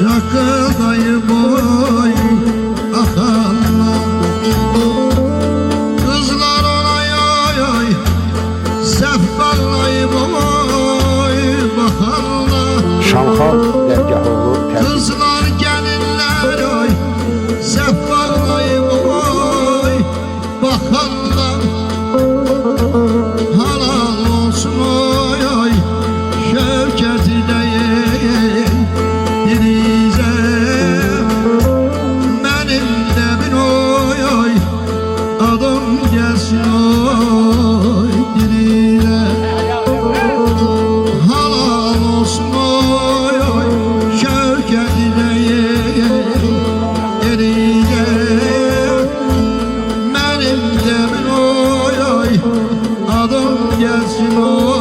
Şakadayım oy akalla. Kızlar olay oy oy sehvallayım oy bakalla. Şamxal Dərgahlı təbrik. Kızlar gelinler oy sehvallayım oy bakalla. Halal olsun oy oy Şevketi değil dinize. Benim de bir oy oy adım gelsin oy dinize. Halal olsun oy oy Şevketi değil dinize. Benim de bir oy oy adım gelsin oy